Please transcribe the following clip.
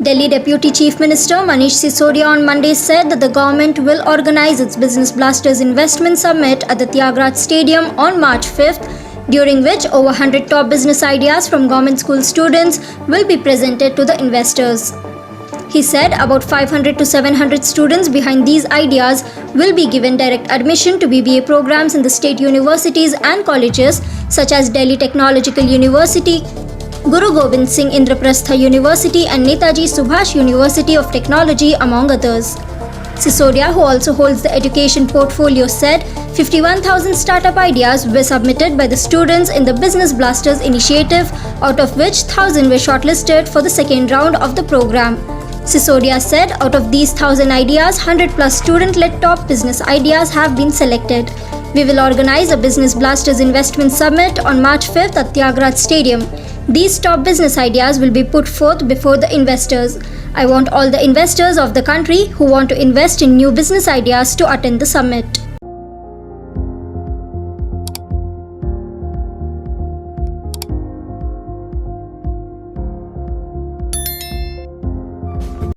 Delhi Deputy Chief Minister Manish Sisodia on Monday said that the government will organize its Business Blasters Investment Summit at the Thyagaraj Stadium on March 5th, during which over 100 top business ideas from government school students will be presented to the investors. He said about 500 to 700 students behind these ideas will be given direct admission to BBA programs in the state universities and colleges such as Delhi Technological University, Gobind Singh Indraprastha University and Netaji Subhas University of Technology, among others. Sisodia, who also holds the education portfolio, said 51,000 startup ideas were submitted by the students in the Business Blasters initiative, out of which 1,000 were shortlisted for the second round of the program. Sisodia said out of these 1,000 ideas, 100 plus student-led top business ideas have been selected. We will organize a Business Blasters Investment Summit on March 5th at Thyagaraj Stadium. These top business ideas will be put forth before the investors. I want all the investors of the country who want to invest in new business ideas to attend the summit.